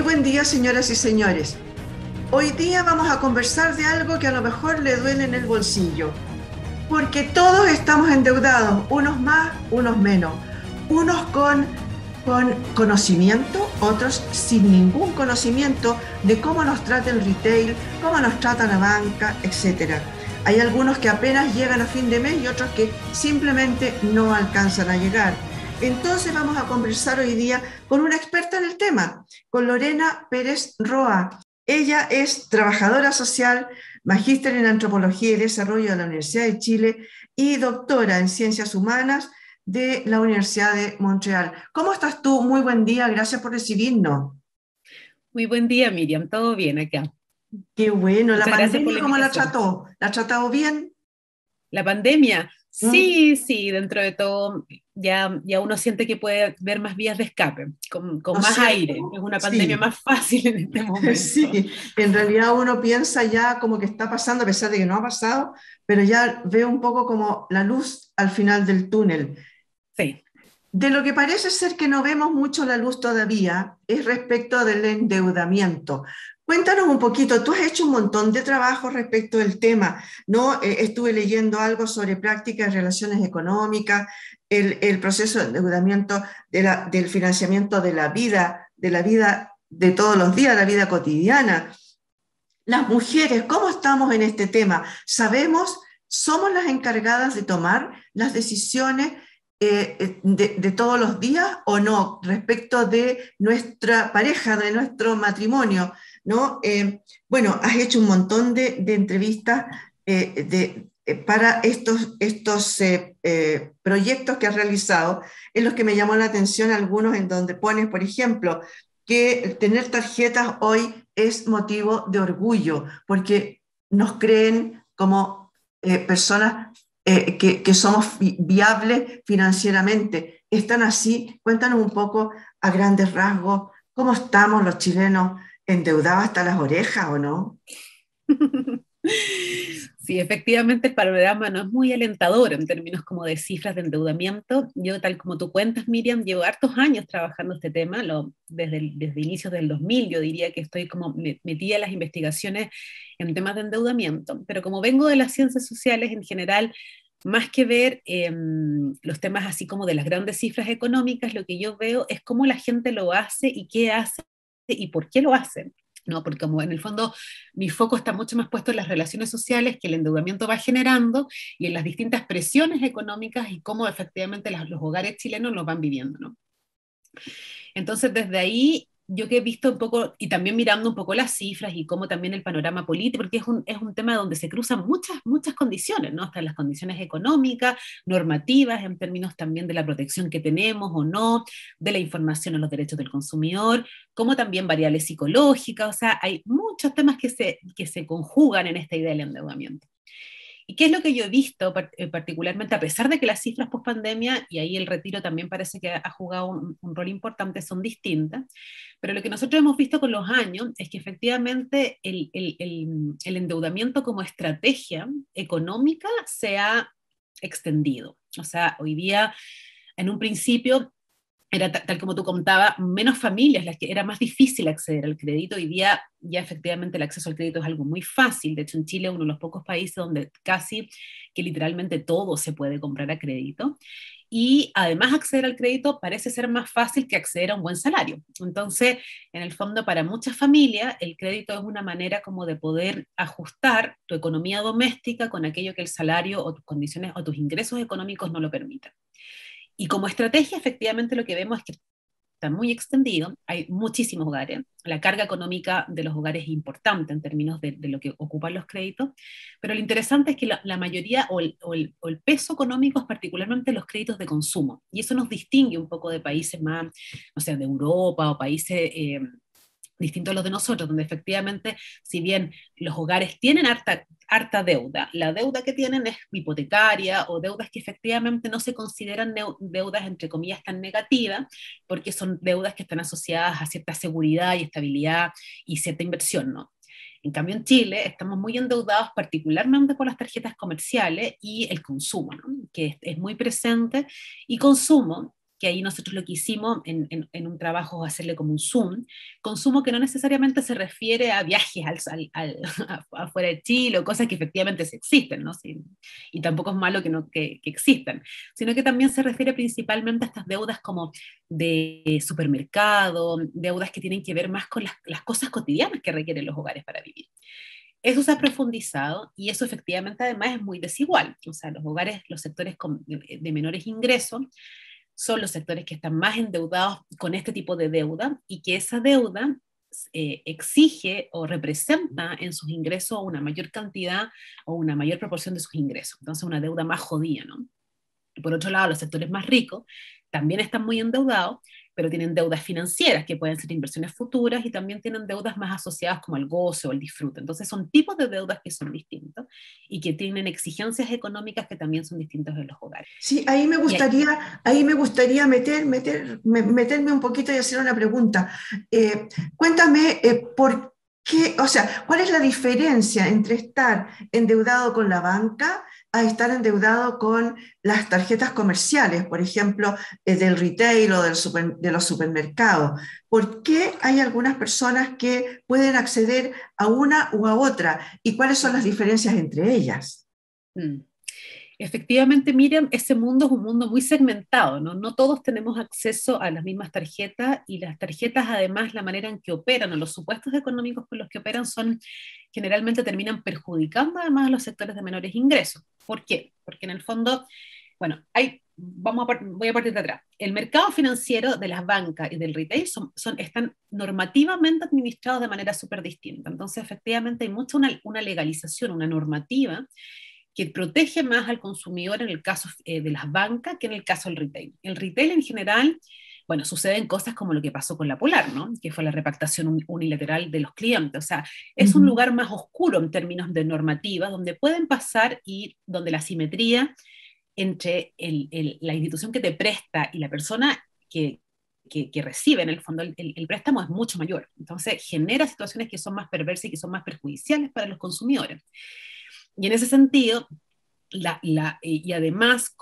Muy buen día, señoras y señores. Hoy día vamos a conversar de algo que a lo mejor le duele en el bolsillo, porque todos estamos endeudados, unos más, unos menos, unos con conocimiento, otros sin ningún conocimiento de cómo nos trata el retail, cómo nos trata la banca, etcétera. Hay algunos que apenas llegan a fin de mes y otros que simplemente no alcanzan a llegar. Entonces vamos a conversar hoy día con una experta en el tema, con Lorena Pérez Roa. Ella es trabajadora social, magíster en Antropología y Desarrollo de la Universidad de Chile y doctora en Ciencias Humanas de la Universidad de Montreal. ¿Cómo estás tú? Muy buen día, gracias por recibirnos. Muy buen día, Miriam. ¿Todo bien acá? Qué bueno, ¿la Muchas gracias por pandemia la cómo la invitación. trató? ¿La ha tratado bien? La pandemia, ¿Mm? sí, sí, dentro de todo, ya uno siente que puede ver más vías de escape, ¿No con es más aire. Es cierto? una pandemia Sí. más fácil en este momento. Sí, en realidad uno piensa ya como que está pasando, a pesar de que no ha pasado, pero ya veo un poco como la luz al final del túnel. Sí. De lo que parece ser que no vemos mucho la luz todavía es respecto del endeudamiento. Cuéntanos un poquito, tú has hecho un montón de trabajo respecto del tema, ¿no? Estuve leyendo algo sobre prácticas de relaciones económicas, el proceso de endeudamiento del financiamiento de la vida de todos los días, la vida cotidiana. Las mujeres, ¿cómo estamos en este tema? ¿Sabemos, somos las encargadas de tomar las decisiones de todos los días o no respecto de nuestra pareja, de nuestro matrimonio? ¿No? Bueno, has hecho un montón de entrevistas para estos proyectos que has realizado, en los que me llamó la atención algunos en donde pones, por ejemplo, que tener tarjetas hoy es motivo de orgullo, porque nos creen como personas que somos viables financieramente. ¿Están así? Cuéntanos un poco a grandes rasgos cómo estamos los chilenos endeudados hasta las orejas o no. Sí, efectivamente el panorama no es muy alentador en términos como de cifras de endeudamiento. Yo, tal como tú cuentas, Miriam, llevo hartos años trabajando este tema, desde inicios del 2000, yo diría que estoy como metida en las investigaciones en temas de endeudamiento, pero como vengo de las ciencias sociales en general, más que ver los temas así como de las grandes cifras económicas, lo que yo veo es cómo la gente lo hace y qué hace y por qué lo hacen. ¿No? Porque como en el fondo mi foco está mucho más puesto en las relaciones sociales que el endeudamiento va generando y en las distintas presiones económicas y cómo efectivamente los hogares chilenos lo van viviendo, ¿no? Entonces, desde ahí, yo que he visto un poco, y también mirando un poco las cifras y cómo también el panorama político, porque es un tema donde se cruzan muchas condiciones, ¿no? Hasta las condiciones económicas, normativas, en términos también de la protección que tenemos o no, de la información en los derechos del consumidor, como también variables psicológicas, o sea, hay muchos temas que se conjugan en esta idea del endeudamiento. ¿Y qué es lo que yo he visto particularmente, a pesar de que las cifras post pandemia, y ahí el retiro también parece que ha jugado un rol importante, son distintas, pero lo que nosotros hemos visto con los años es que efectivamente el endeudamiento como estrategia económica se ha extendido. O sea, hoy día, en un principio, era tal como tú contabas, menos familias las que era más difícil acceder al crédito. Hoy día ya efectivamente el acceso al crédito es algo muy fácil. De hecho, en Chile es uno de los pocos países donde casi que literalmente todo se puede comprar a crédito. Y además acceder al crédito parece ser más fácil que acceder a un buen salario. Entonces, en el fondo, para muchas familias, el crédito es una manera como de poder ajustar tu economía doméstica con aquello que el salario o tus condiciones o tus ingresos económicos no lo permitan. Y como estrategia, efectivamente, lo que vemos es que está muy extendido, hay muchísimos hogares, la carga económica de los hogares es importante en términos de lo que ocupan los créditos, pero lo interesante es que la mayoría o el peso económico es particularmente los créditos de consumo, y eso nos distingue un poco de países más, no sé, de Europa o países distinto a los de nosotros, donde efectivamente, si bien los hogares tienen harta deuda, la deuda que tienen es hipotecaria o deudas que efectivamente no se consideran deudas, entre comillas, tan negativas, porque son deudas que están asociadas a cierta seguridad y estabilidad y cierta inversión, ¿no? En cambio, en Chile estamos muy endeudados particularmente por las tarjetas comerciales y el consumo, ¿no? Que es muy presente, y consumo que ahí nosotros lo que hicimos en un trabajo es hacerle como un zoom, consumo que no necesariamente se refiere a viajes afuera de Chile o cosas que efectivamente sí existen, ¿no? Sí, y tampoco es malo que existan, sino que también se refiere principalmente a estas deudas como de supermercado, deudas que tienen que ver más con las cosas cotidianas que requieren los hogares para vivir. Eso se ha profundizado y eso efectivamente además es muy desigual. O sea, los hogares, los sectores de menores ingresos son los sectores que están más endeudados con este tipo de deuda y que esa deuda exige o representa en sus ingresos una mayor cantidad o una mayor proporción de sus ingresos. Entonces, una deuda más jodida, ¿no? Por otro lado, los sectores más ricos también están muy endeudados, pero tienen deudas financieras que pueden ser inversiones futuras y también tienen deudas más asociadas como al goce o al disfrute. Entonces son tipos de deudas que son distintos y que tienen exigencias económicas que también son distintas en los hogares. Sí, ahí me gustaría meterme un poquito y hacer una pregunta. Cuéntame por qué, o sea, ¿cuál es la diferencia entre estar endeudado con la banca a estar endeudado con las tarjetas comerciales, por ejemplo, del retail o de los supermercados? ¿Por qué hay algunas personas que pueden acceder a una u a otra? ¿Y cuáles son las diferencias entre ellas? Mm. Efectivamente, Miriam, ese mundo es un mundo muy segmentado, ¿no? No todos tenemos acceso a las mismas tarjetas y las tarjetas, además, la manera en que operan o los supuestos económicos con los que operan generalmente terminan perjudicando además a los sectores de menores ingresos. ¿Por qué? Porque en el fondo, bueno, voy a partir de atrás. El mercado financiero de las bancas y del retail están normativamente administrados de manera súper distinta. Entonces, efectivamente, hay mucha una legalización, una normativa que protege más al consumidor en el caso de las bancas que en el caso del retail. El retail en general, bueno, suceden cosas como lo que pasó con la Polar, ¿no? Que fue la repactación unilateral de los clientes. O sea, es un lugar más oscuro en términos de normativa, donde pueden pasar y donde la simetría entre la institución que te presta y la persona que recibe en el fondo el préstamo es mucho mayor. Entonces genera situaciones que son más perversas y que son más perjudiciales para los consumidores. Y en ese sentido, y además,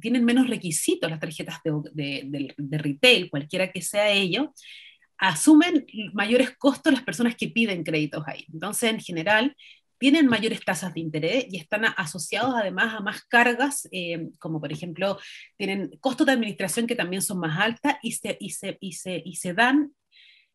tienen menos requisitos las tarjetas de retail, cualquiera que sea ello, asumen mayores costos las personas que piden créditos ahí. Entonces, en general, tienen mayores tasas de interés y están asociados además a más cargas, como por ejemplo, tienen costos de administración que también son más altas y se dan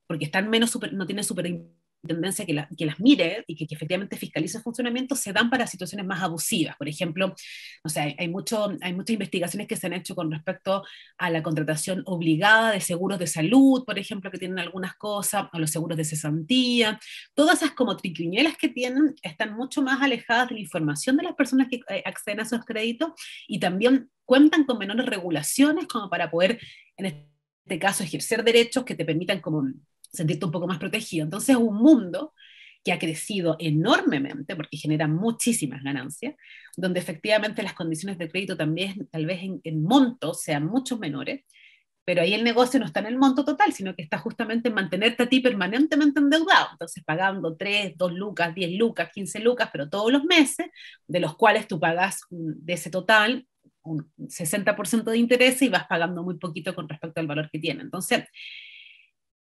porque están no tienen superintendencia que las mire y que efectivamente fiscalice el funcionamiento, se dan para situaciones más abusivas. Por ejemplo, o sea, hay muchas investigaciones que se han hecho con respecto a la contratación obligada de seguros de salud, por ejemplo, que tienen algunas cosas, o los seguros de cesantía. Todas esas como triquiñuelas que tienen están mucho más alejadas de la información de las personas que acceden a esos créditos y también cuentan con menores regulaciones como para poder, en este caso, ejercer derechos que te permitan como sentirte un poco más protegido. Entonces es un mundo que ha crecido enormemente porque genera muchísimas ganancias, donde efectivamente las condiciones de crédito también tal vez en montos sean mucho menores, pero ahí el negocio no está en el monto total, sino que está justamente en mantenerte a ti permanentemente endeudado, entonces pagando 3, 2 lucas, 10 lucas, 15 lucas, pero todos los meses, de los cuales tú pagas de ese total un 60% de interés y vas pagando muy poquito con respecto al valor que tiene. Entonces,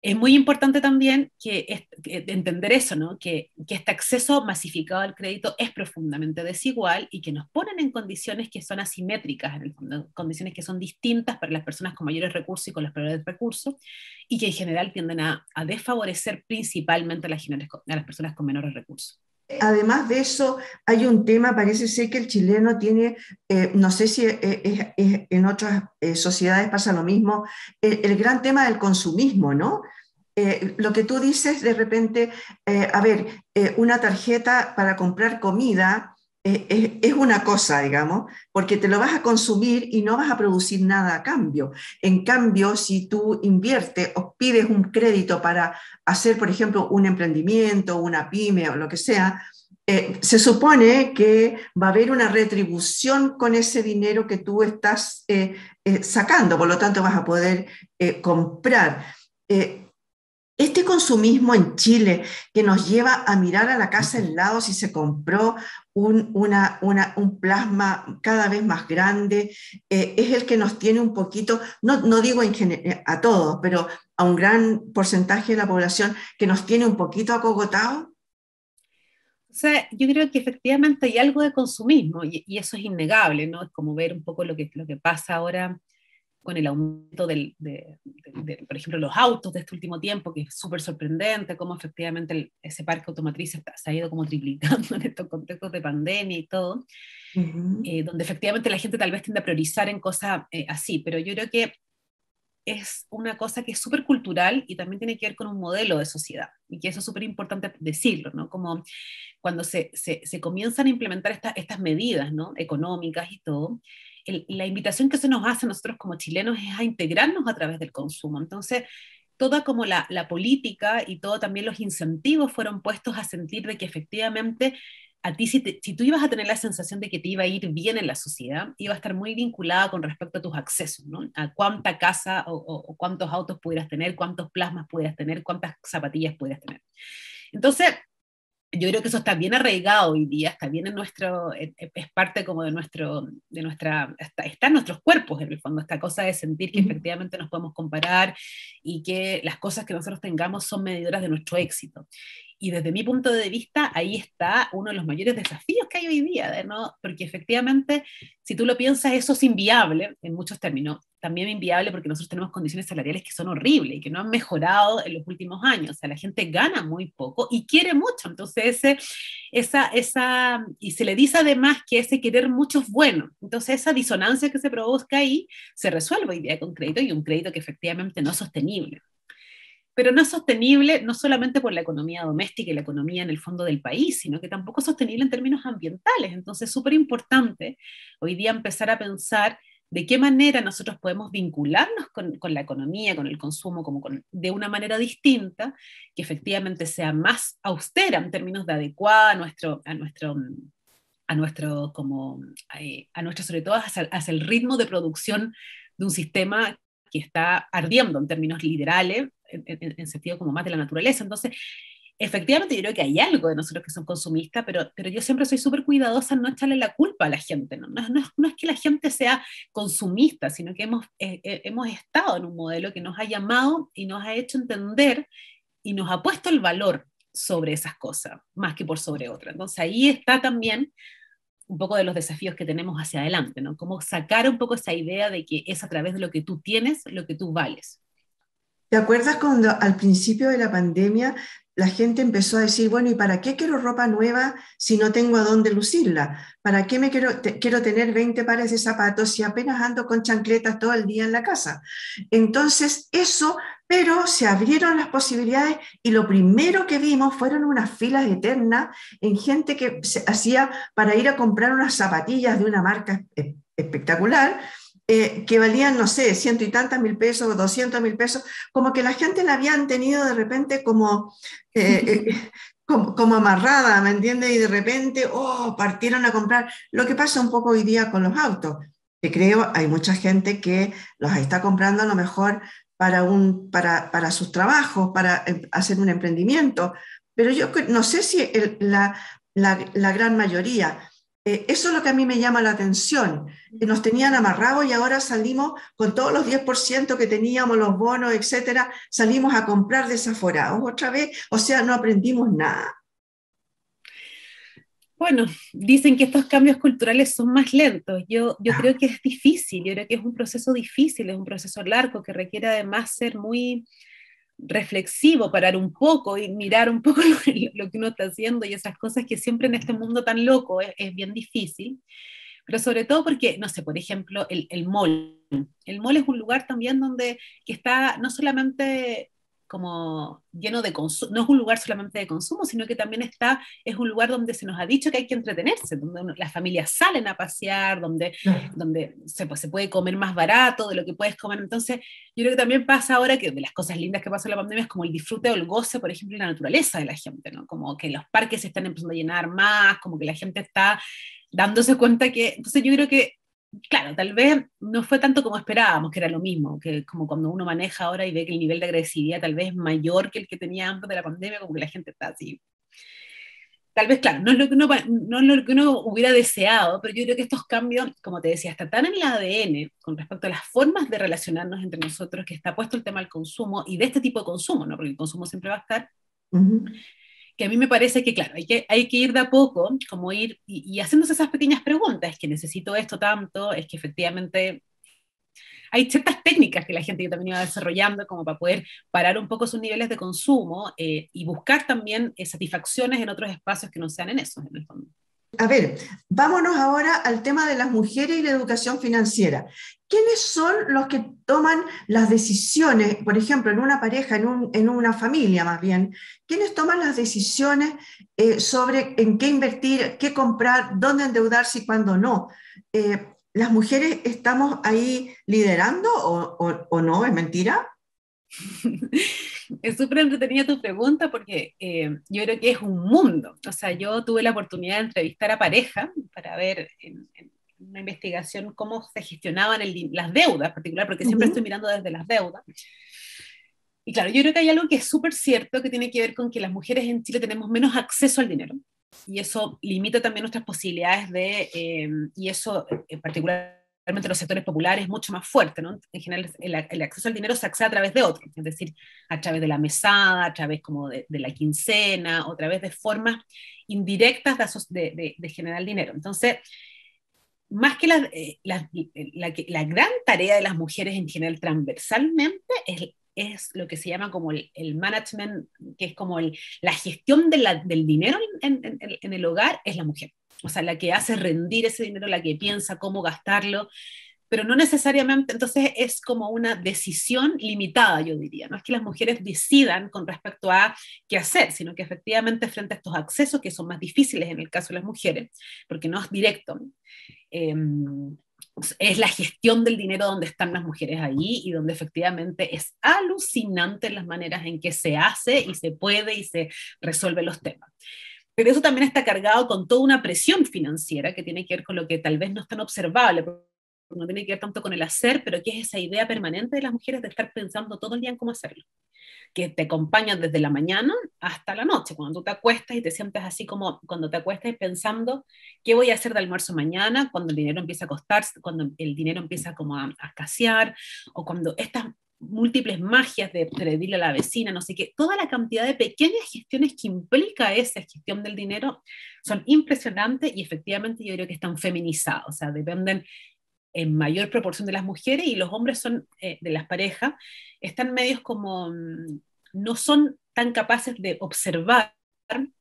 es muy importante también que entender eso, ¿no? Que este acceso masificado al crédito es profundamente desigual y que nos ponen en condiciones que son asimétricas, en el fondo, condiciones que son distintas para las personas con mayores recursos y con los peores recursos, y que en general tienden a desfavorecer principalmente a las personas con menores recursos. Además de eso, hay un tema, parece ser que el chileno tiene, no sé si en otras sociedades pasa lo mismo, el gran tema del consumismo, ¿no? Lo que tú dices de repente, a ver, una tarjeta para comprar comida es una cosa, digamos, porque te lo vas a consumir y no vas a producir nada a cambio. En cambio, si tú inviertes o pides un crédito para hacer, por ejemplo, un emprendimiento, una pyme o lo que sea, se supone que va a haber una retribución con ese dinero que tú estás sacando, por lo tanto vas a poder comprar. Eh, Este consumismo en Chile que nos lleva a mirar a la casa al lado si se compró un plasma cada vez más grande, es el que nos tiene un poquito, no digo a todos, pero a un gran porcentaje de la población que nos tiene un poquito acogotados. O sea, yo creo que efectivamente hay algo de consumismo y eso es innegable, ¿no? Es como ver un poco lo que pasa ahora con el aumento por ejemplo, los autos de este último tiempo, que es súper sorprendente, cómo efectivamente ese parque automotriz se ha ido como triplicando en estos contextos de pandemia y todo, Uh -huh. donde efectivamente la gente tal vez tiende a priorizar en cosas así, pero yo creo que es una cosa que es súper cultural y también tiene que ver con un modelo de sociedad, y que eso es súper importante decirlo, ¿no? Como cuando se comienzan a implementar estas medidas, ¿no? Económicas y todo, la invitación que se nos hace a nosotros como chilenos es a integrarnos a través del consumo. Entonces, toda como la política y todo también los incentivos fueron puestos a sentir de que efectivamente a ti, si tú ibas a tener la sensación de que te iba a ir bien en la sociedad, iba a estar muy vinculada con respecto a tus accesos, ¿no? A cuánta casa o cuántos autos pudieras tener, cuántos plasmas pudieras tener, cuántas zapatillas pudieras tener. Entonces, yo creo que eso está bien arraigado hoy día, está bien en nuestro, es parte como de nuestra, está en nuestros cuerpos en el fondo, esta cosa de sentir que efectivamente nos podemos comparar y que las cosas que nosotros tengamos son medidoras de nuestro éxito. Y desde mi punto de vista, ahí está uno de los mayores desafíos que hay hoy día, ¿no? Porque efectivamente, si tú lo piensas, eso es inviable en muchos términos. También inviable porque nosotros tenemos condiciones salariales que son horribles y que no han mejorado en los últimos años. O sea, la gente gana muy poco y quiere mucho. Entonces, y se le dice además que ese querer mucho es bueno. Entonces, esa disonancia que se provoca ahí se resuelve hoy día con crédito, y un crédito que efectivamente no es sostenible. Pero no es sostenible no solamente por la economía doméstica y la economía en el fondo del país, sino que tampoco es sostenible en términos ambientales. Entonces es súper importante hoy día empezar a pensar de qué manera nosotros podemos vincularnos con la economía, con el consumo, de una manera distinta, que efectivamente sea más austera en términos de adecuada a nuestro sobre todo hacia el ritmo de producción de un sistema que está ardiendo en términos literales, en sentido como más de la naturaleza. Entonces, efectivamente yo creo que hay algo de nosotros que son consumistas, pero yo siempre soy súper cuidadosa en no echarle la culpa a la gente, ¿no? No es que la gente sea consumista, sino que hemos estado en un modelo que nos ha llamado y nos ha hecho entender y nos ha puesto el valor sobre esas cosas, más que por sobre otras. Entonces ahí está también un poco de los desafíos que tenemos hacia adelante, ¿no? Cómo sacar un poco esa idea de que es a través de lo que tú tienes, lo que tú vales. ¿Te acuerdas cuando al principio de la pandemia la gente empezó a decir, bueno, ¿y para qué quiero ropa nueva si no tengo a dónde lucirla? ¿Para qué quiero tener 20 pares de zapatos si apenas ando con chancletas todo el día en la casa? Entonces, pero se abrieron las posibilidades y lo primero que vimos fueron unas filas eternas en gente que se hacía para ir a comprar unas zapatillas de una marca espectacular, que valían, no sé, ciento y tantas mil pesos, 200.000 pesos, como que la gente la habían tenido de repente como amarrada, ¿me entiendes? Y de repente, partieron a comprar. Lo que pasa un poco hoy día con los autos, que creo hay mucha gente que los está comprando a lo mejor para sus trabajos, para hacer un emprendimiento, pero yo no sé si la gran mayoría. Eso es lo que a mí me llama la atención, que nos tenían amarrados y ahora salimos con todos los 10% que teníamos, los bonos, etcétera, salimos a comprar desaforados otra vez, o sea, no aprendimos nada. Bueno, dicen que estos cambios culturales son más lentos. Yo creo que es difícil, yo creo que es un proceso difícil, es un proceso largo que requiere además ser muy reflexivo, parar un poco y mirar un poco lo que uno está haciendo y esas cosas que siempre en este mundo tan loco es bien difícil, pero sobre todo porque, no sé, por ejemplo, el mall. El mall es un lugar también que está no solamente como lleno de consumo, no es un lugar solamente de consumo, sino que también es un lugar donde se nos ha dicho que hay que entretenerse, donde las familias salen a pasear, donde se puede comer más barato de lo que puedes comer. Entonces, yo creo que también pasa ahora que de las cosas lindas que pasó en la pandemia es como el disfrute o el goce, por ejemplo, en la naturaleza de la gente, ¿no? Como que los parques se están empezando a llenar más, como que la gente está dándose cuenta que, entonces yo creo que claro, tal vez no fue tanto como esperábamos, que era lo mismo, que como cuando uno maneja ahora y ve que el nivel de agresividad tal vez es mayor que el que tenía antes de la pandemia, como que la gente está así. Tal vez, claro, no es lo que uno hubiera deseado, pero yo creo que estos cambios, como te decía, están tan en el ADN con respecto a las formas de relacionarnos entre nosotros, que está puesto el tema del consumo y de este tipo de consumo, ¿no? Porque el consumo siempre va a estar, Ujú. que a mí me parece que, claro, hay que ir de a poco, como ir y haciéndose esas pequeñas preguntas, es que necesito esto tanto, es que efectivamente hay ciertas técnicas que la gente también iba desarrollando como para poder parar un poco sus niveles de consumo y buscar también satisfacciones en otros espacios que no sean en esos, en el fondo. A ver, vámonos ahora al tema de las mujeres y la educación financiera. ¿Quiénes son los que toman las decisiones, por ejemplo, en una pareja, en una familia más bien? ¿Quiénes toman las decisiones sobre en qué invertir, qué comprar, dónde endeudarse y cuándo no? ¿Las mujeres estamos ahí liderando o no? ¿Es mentira? Es súper entretenida tu pregunta porque yo creo que es un mundo. O sea, yo tuve la oportunidad de entrevistar a pareja para ver en una investigación cómo se gestionaban las deudas, en particular, porque siempre estoy Ujú. mirando desde las deudas. Y claro, yo creo que hay algo que es súper cierto que tiene que ver con que las mujeres en Chile tenemos menos acceso al dinero. Y eso limita también nuestras posibilidades y eso en particular los sectores populares mucho más fuerte, ¿no? En general, el acceso al dinero se accede a través de otros, es decir, a través de la mesada, a través como de la quincena, o a través de formas indirectas de generar dinero. Entonces, más que la gran tarea de las mujeres en general transversalmente es lo que se llama como el management, que es como la gestión del dinero en el hogar, es la mujer. O sea, la que hace rendir ese dinero, la que piensa cómo gastarlo, pero no necesariamente, entonces es como una decisión limitada, yo diría. No es que las mujeres decidan con respecto a qué hacer, sino que efectivamente frente a estos accesos que son más difíciles en el caso de las mujeres, porque no es directo, eh, es la gestión del dinero donde están las mujeres ahí y donde efectivamente es alucinante las maneras en que se hace y se puede y se resuelve los temas. Pero eso también está cargado con toda una presión financiera que tiene que ver con lo que tal vez no es tan observable, no tiene que ver tanto con el hacer, pero que es esa idea permanente de las mujeres de estar pensando todo el día en cómo hacerlo, que te acompañan desde la mañana hasta la noche, cuando tú te acuestas y te sientes así como cuando te acuestas pensando qué voy a hacer de almuerzo mañana, cuando el dinero empieza a costar, cuando el dinero empieza como a escasear, o cuando estas múltiples magias de pedirle a la vecina, no sé qué, toda la cantidad de pequeñas gestiones que implica esa gestión del dinero son impresionantes y efectivamente yo creo que están feminizados, o sea, dependen en mayor proporción de las mujeres y los hombres son de las parejas, están medios como, no son tan capaces de observar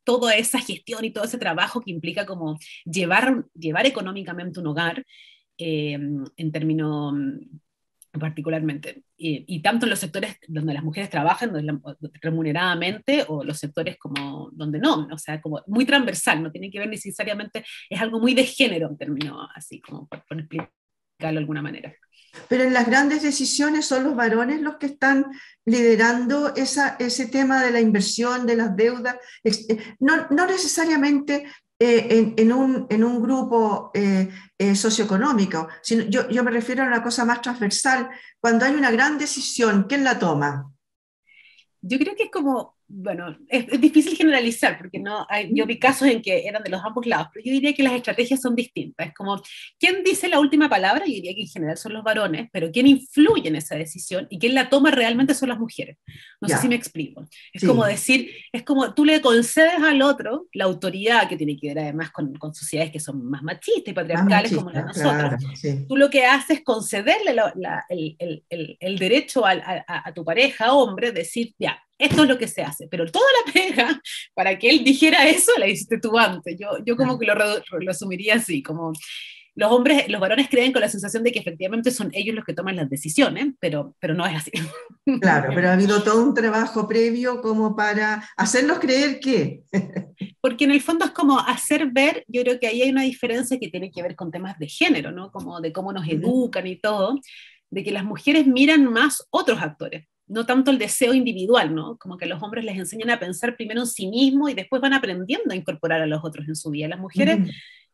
toda esa gestión y todo ese trabajo que implica como llevar económicamente un hogar en términos particularmente, y tanto en los sectores donde las mujeres trabajan remuneradamente o los sectores como donde no, o sea, como muy transversal, no tiene que ver necesariamente, es algo muy de género en términos así, como por explicarlo de alguna manera. Pero en las grandes decisiones son los varones los que están liderando ese tema de la inversión, de las deudas, no necesariamente en un grupo socioeconómico, sino yo me refiero a una cosa más transversal. Cuando hay una gran decisión, ¿quién la toma? Yo creo que es como, bueno, es difícil generalizar, porque no yo vi casos en que eran de los ambos lados, pero yo diría que las estrategias son distintas. Es como, ¿quién dice la última palabra? Yo diría que en general son los varones, pero ¿quién influye en esa decisión y quién la toma realmente son las mujeres? No sé si me Ya, explico. Es como sí, decir, es como tú le concedes al otro la autoridad que tiene que ver además con sociedades que son más machistas y más patriarcales como la de machista, nosotros. claro, sí. Tú lo que haces es concederle el derecho a tu pareja, hombre, decir, ya, esto es lo que se hace, pero toda la pega para que él dijera eso la hiciste tú antes. Yo como Claro. que lo resumiría así, como los hombres, los varones creen con la sensación de que efectivamente son ellos los que toman las decisiones, pero no es así. Claro, pero ha habido todo un trabajo previo como para hacerlos creer que. Porque en el fondo es como hacer ver, yo creo que ahí hay una diferencia que tiene que ver con temas de género, ¿no? Como de cómo nos educan y todo, de que las mujeres miran más otros actores, no tanto el deseo individual, ¿no? Como que los hombres les enseñan a pensar primero en sí mismos y después van aprendiendo a incorporar a los otros en su vida. Las mujeres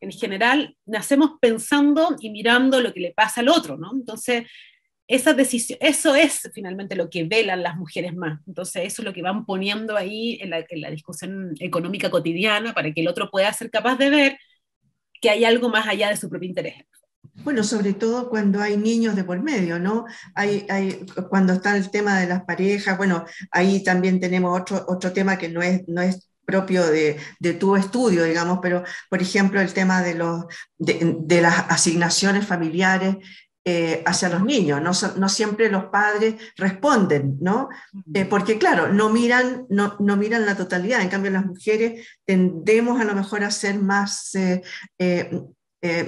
en general nacemos pensando y mirando lo que le pasa al otro, ¿no? Entonces, esa decisión, eso es finalmente lo que velan las mujeres más. Entonces, eso es lo que van poniendo ahí en la discusión económica cotidiana para que el otro pueda ser capaz de ver que hay algo más allá de su propio interés. Bueno, sobre todo cuando hay niños de por medio, ¿no? Cuando está el tema de las parejas, bueno, ahí también tenemos otro tema que no es propio de tu estudio, digamos, pero por ejemplo el tema de las asignaciones familiares hacia los niños, no siempre los padres responden, ¿no? Porque claro, no miran la totalidad, en cambio las mujeres tendemos a lo mejor a ser más...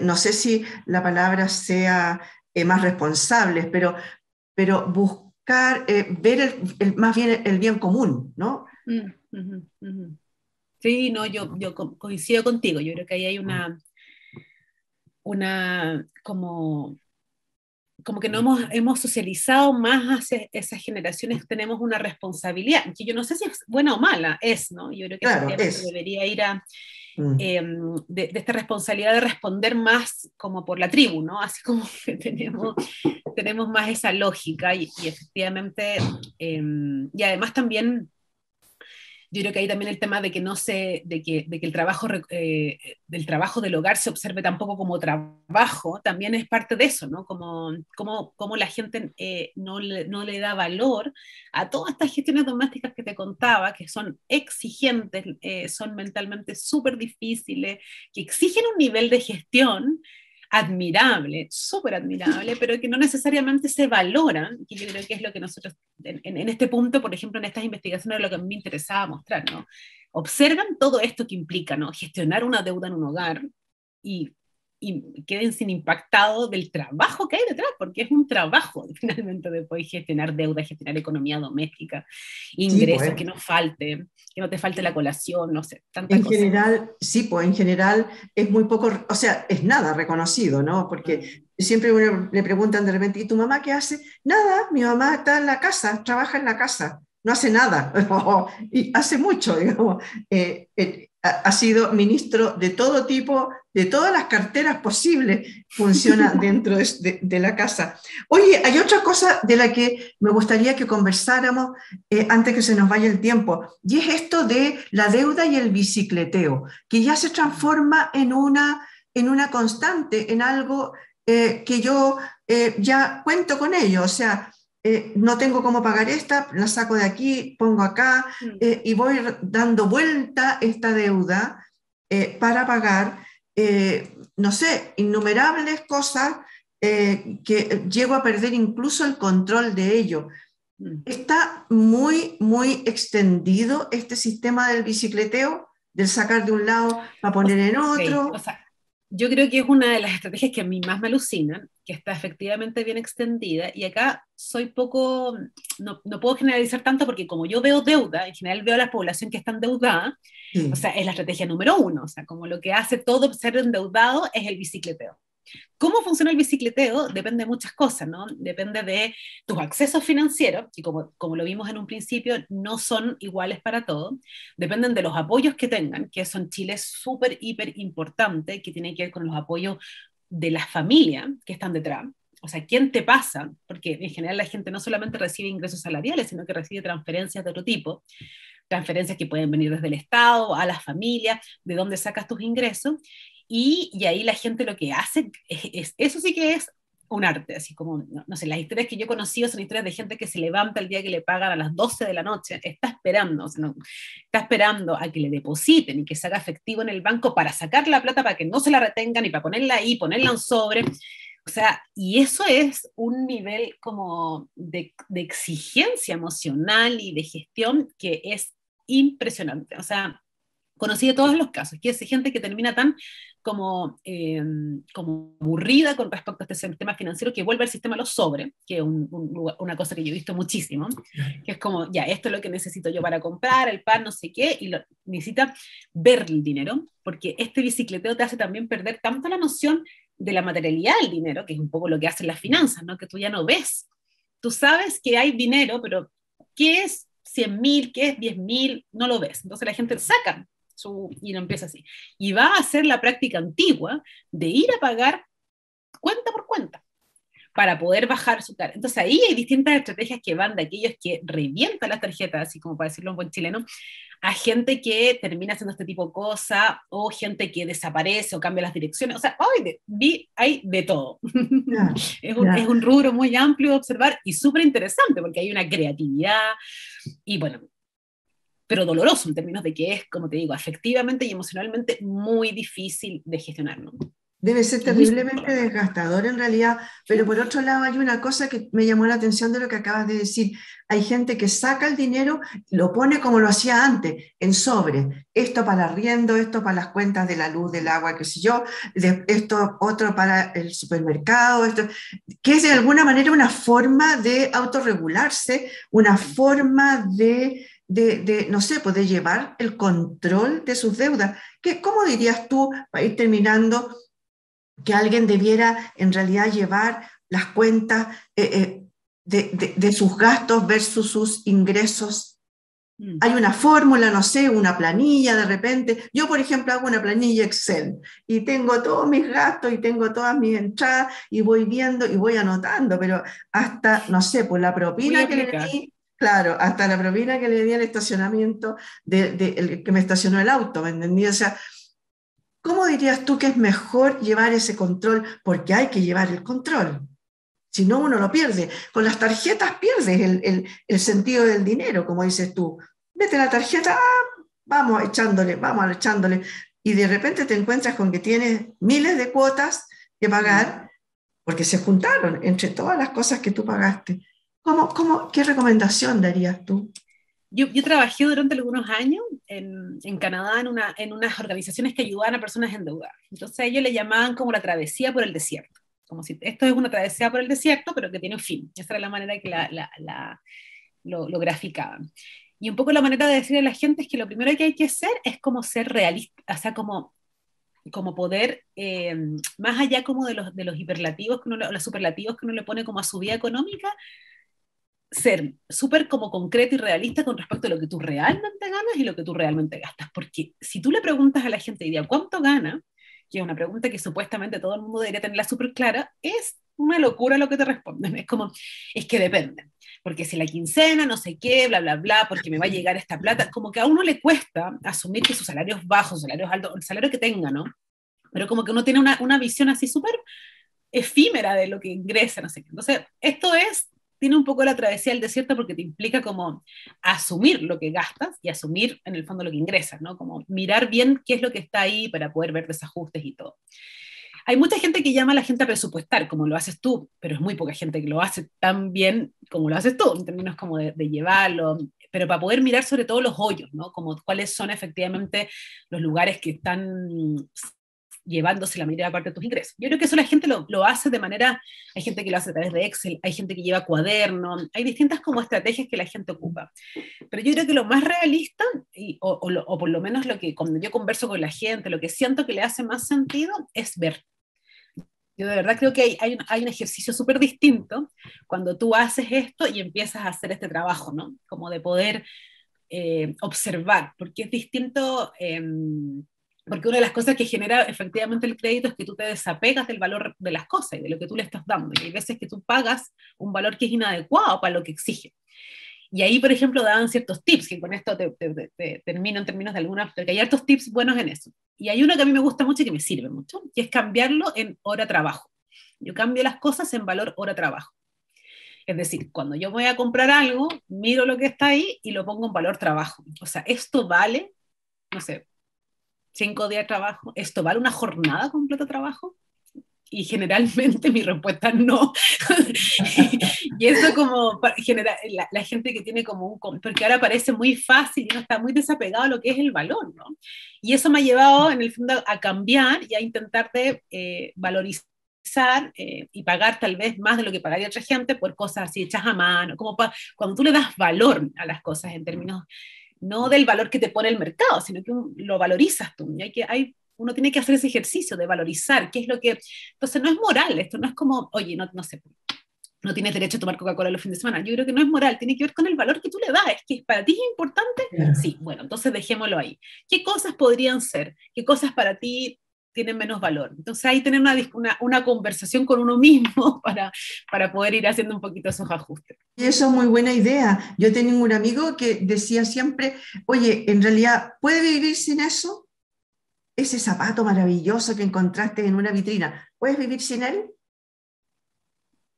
no sé si la palabra sea más responsables, pero buscar, ver más bien el bien común, ¿no? Uh -huh, uh -huh. Sí, no, yo coincido contigo, yo creo que ahí hay una como que no hemos socializado más hacia esas generaciones, tenemos una responsabilidad, que yo no sé si es buena o mala, ¿no? Yo creo que Claro, efectivamente debería ir a, Mm. de esta responsabilidad de responder más como por la tribu, ¿no? Así como que tenemos más esa lógica y efectivamente, y además también yo creo que hay también el tema de que no se, de que del trabajo del hogar se observe tampoco como trabajo, también es parte de eso, ¿no? Como la gente no le da valor a todas estas gestiones domésticas que te contaba, que son exigentes, son mentalmente súper difíciles, que exigen un nivel de gestión admirable, súper admirable, pero que no necesariamente se valoran, que yo creo que es lo que nosotros, en este punto, por ejemplo, en estas investigaciones, lo que a mí me interesaba mostrar, ¿no? Observan todo esto que implica, ¿no? Gestionar una deuda en un hogar y, y queden sin impactado del trabajo que hay detrás, porque es un trabajo finalmente de poder gestionar deuda, gestionar economía doméstica, Sí, ingresos, pues. que no te falte la colación, no sé, tanta En cosa. general, sí, pues en general es muy poco, o sea, es nada reconocido, ¿no? Porque siempre uno le preguntan de repente, ¿y tu mamá qué hace? Nada, mi mamá está en la casa, trabaja en la casa, no hace nada, y hace mucho, digamos. Ha sido ministro de todo tipo, de todas las carteras posibles, funciona dentro de la casa. Oye, hay otra cosa de la que me gustaría que conversáramos antes que se nos vaya el tiempo, y es esto de la deuda y el bicicleteo, que ya se transforma en una constante, en algo que yo ya cuento con ello, o sea, no tengo cómo pagar esta, la saco de aquí, pongo acá, y voy dando vuelta esta deuda para pagar, no sé, innumerables cosas que llego a perder incluso el control de ello. Está muy, muy extendido este sistema del bicicleteo, del sacar de un lado para poner en Sí, o otro. sea, yo creo que es una de las estrategias que a mí más me alucinan, que está efectivamente bien extendida, y acá soy poco, no puedo generalizar tanto porque como yo veo deuda, en general veo a la población que está endeudada, o Sí. sea, es la estrategia número uno, o sea, como lo que hace todo ser endeudado es el bicicleteo. ¿Cómo funciona el bicicleteo? Depende de muchas cosas, ¿no? Depende de tus accesos financieros, y como lo vimos en un principio, no son iguales para todos. Dependen de los apoyos que tengan, que eso en Chile es súper, hiper importante, que tiene que ver con los apoyos de las familias que están detrás. O sea, ¿quién te pasa? Porque en general la gente no solamente recibe ingresos salariales, sino que recibe transferencias de otro tipo, transferencias que pueden venir desde el Estado, a las familias, de dónde sacas tus ingresos, y ahí la gente lo que hace, eso sí que es un arte, así como, no sé, las historias que yo he conocido son historias de gente que se levanta el día que le pagan a las 12 de la noche, está esperando, o sea, no, está esperando a que le depositen y que se haga efectivo en el banco para sacar la plata para que no se la retengan y para ponerla ahí, ponerla en sobre. O sea, y eso es un nivel como de exigencia emocional y de gestión que es impresionante. O sea, conocí de todos los casos, que es gente que termina tan como aburrida con respecto a este sistema financiero que vuelve al sistema a los sobre, que es una cosa que yo he visto muchísimo, que es como, ya, esto es lo que necesito yo para comprar, el pan, no sé qué, y necesita ver el dinero, porque este bicicleteo te hace también perder tanto la noción de la materialidad del dinero, que es un poco lo que hacen las finanzas, ¿no? Que tú ya no ves. Tú sabes que hay dinero, pero ¿qué es 100.000? ¿Qué es 10.000? No lo ves. Entonces la gente saca y lo empieza así. Y va a hacer la práctica antigua de ir a pagar cuenta por cuenta para poder bajar su cara. Entonces ahí hay distintas estrategias que van de aquellos que revientan las tarjetas, así como para decirlo en buen chileno, a gente que termina haciendo este tipo de cosas, o gente que desaparece o cambia las direcciones. O sea, hay de todo. Ya, Es un rubro muy amplio de observar y súper interesante porque hay una creatividad y bueno, pero doloroso en términos de que es, como te digo, afectivamente y emocionalmente muy difícil de gestionar, ¿no? debe ser Es muy terriblemente desgastador en realidad, pero por otro lado hay una cosa que me llamó la atención de lo que acabas de decir. Hay gente que saca el dinero, lo pone como lo hacía antes, en sobre. Esto para el arriendo, esto para las cuentas de la luz, del agua, qué sé yo, esto otro para el supermercado, esto, que es de alguna manera una forma de autorregularse, una forma no sé, poder llevar el control de sus deudas. ¿Cómo dirías tú, para ir terminando, que alguien debiera en realidad llevar las cuentas de sus gastos versus sus ingresos? Hay una fórmula, no sé, una planilla de repente. Yo, por ejemplo, hago una planilla Excel y tengo todos mis gastos y tengo todas mis entradas y voy viendo y voy anotando, pero hasta, no sé, pues la muy propina que le aplicada. di, claro, hasta la propina que le di al estacionamiento el que me estacionó el auto, ¿me entendí? O sea, ¿cómo dirías tú que es mejor llevar ese control? Porque hay que llevar el control. Si no, uno lo pierde. Con las tarjetas pierdes el sentido del dinero, como dices tú. Mete la tarjeta, vamos echándole. Y de repente te encuentras con que tienes miles de cuotas que pagar porque se juntaron entre todas las cosas que tú pagaste. ¿Qué recomendación darías tú? Yo trabajé durante algunos años en Canadá en unas organizaciones que ayudaban a personas endeudadas. Entonces ellos le llamaban como la travesía por el desierto. Como si esto es una travesía por el desierto, pero que tiene un fin. Esa era la manera que lo graficaban. Y un poco la manera de decirle a la gente es que lo primero que hay que hacer es como ser realista, o sea, como poder, más allá como de los hiperlativos, los superlativos que uno le pone como a su vida económica, ser súper como concreto y realista con respecto a lo que tú realmente ganas y lo que tú realmente gastas. Porque si tú le preguntas a la gente hoy día cuánto gana, que es una pregunta que supuestamente todo el mundo debería tenerla súper clara, es una locura lo que te responden. Es como, es que depende. Porque si la quincena, no sé qué, bla, bla, bla, porque me va a llegar esta plata, como que a uno le cuesta asumir que sus salarios bajos, salarios altos, el salario que tenga, ¿no? Pero como que uno tiene una visión así súper efímera de lo que ingresa, no sé qué. Entonces, tiene un poco la travesía del desierto porque te implica como asumir lo que gastas y asumir en el fondo lo que ingresas, ¿no? Como mirar bien qué es lo que está ahí para poder ver desajustes y todo. Hay mucha gente que llama a la gente a presupuestar, como lo haces tú, pero es muy poca gente que lo hace tan bien como lo haces tú, en términos como de llevarlo, pero para poder mirar sobre todo los hoyos, ¿no? Como cuáles son efectivamente los lugares que están llevándose la mayor parte de tus ingresos. Yo creo que eso la gente lo hace de manera, hay gente que lo hace a través de Excel, hay gente que lleva cuaderno, hay distintas como estrategias que la gente ocupa. Pero yo creo que lo más realista, o por lo menos lo que cuando yo converso con la gente, lo que siento que le hace más sentido es ver. Yo de verdad creo que hay un ejercicio súper distinto cuando tú haces esto y empiezas a hacer este trabajo, ¿no? Como de poder observar, porque es distinto, porque una de las cosas que genera efectivamente el crédito es que tú te desapegas del valor de las cosas y de lo que tú le estás dando. Y hay veces que tú pagas un valor que es inadecuado para lo que exige. Y ahí, por ejemplo, daban ciertos tips, que con esto te termino en términos de alguna, porque hay hartos tips buenos en eso. Y hay uno que a mí me gusta mucho y que me sirve mucho, que es cambiarlo en hora trabajo. Yo cambio las cosas en valor hora trabajo. Es decir, cuando yo voy a comprar algo, miro lo que está ahí y lo pongo en valor trabajo. O sea, esto vale, no sé, 5 días de trabajo, esto vale una jornada completa de trabajo. Y generalmente mi respuesta es no. Y eso como genera la gente que tiene como porque ahora parece muy fácil y no está muy desapegado a lo que es el valor, ¿no? Y eso me ha llevado en el fondo a cambiar y a intentar de valorizar y pagar tal vez más de lo que pagaría otra gente por cosas así hechas a mano, como cuando tú le das valor a las cosas en términos no del valor que te pone el mercado, sino que lo valorizas tú. Y uno tiene que hacer ese ejercicio de valorizar qué es lo que... Entonces no es moral, esto no es como, oye, no sé, no tienes derecho a tomar Coca-Cola los fines de semana. Yo creo que no es moral, tiene que ver con el valor que tú le das. Es que para ti es importante, Claro. sí, bueno, entonces dejémoslo ahí. ¿Qué cosas podrían ser? ¿Qué cosas para ti tienen menos valor? Entonces ahí tener una conversación con uno mismo para poder ir haciendo un poquito esos ajustes. Y eso es muy buena idea. Yo tenía un amigo que decía siempre, oye, en realidad, ¿puede vivir sin eso? Ese zapato maravilloso que encontraste en una vitrina, ¿puedes vivir sin él?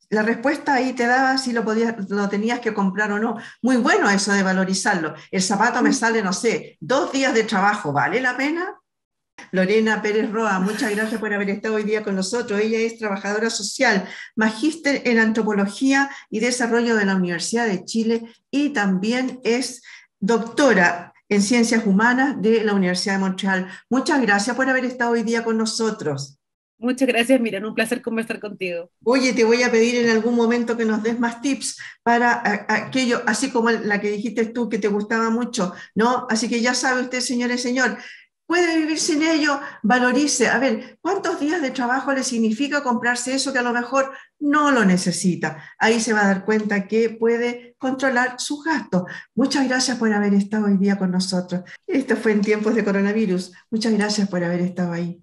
La respuesta ahí te daba si lo tenías que comprar o no. Muy bueno eso de valorizarlo. El zapato me sale, no sé, 2 días de trabajo, ¿vale la pena? Lorena Pérez Roa, muchas gracias por haber estado hoy día con nosotros. Ella es trabajadora social, magíster en antropología y desarrollo de la Universidad de Chile y también es doctora en ciencias humanas de la Universidad de Montreal. Muchas gracias por haber estado hoy día con nosotros. Muchas gracias, Miriam, un placer conversar contigo. Oye, te voy a pedir en algún momento que nos des más tips para aquello, así como la que dijiste tú que te gustaba mucho, ¿no? Así que ya sabe usted, señor y señor, puede vivir sin ello, valorice. A ver, ¿cuántos días de trabajo le significa comprarse eso que a lo mejor no lo necesita? Ahí se va a dar cuenta que puede controlar sus gastos. Muchas gracias por haber estado hoy día con nosotros. Esto fue en tiempos de coronavirus. Muchas gracias por haber estado ahí.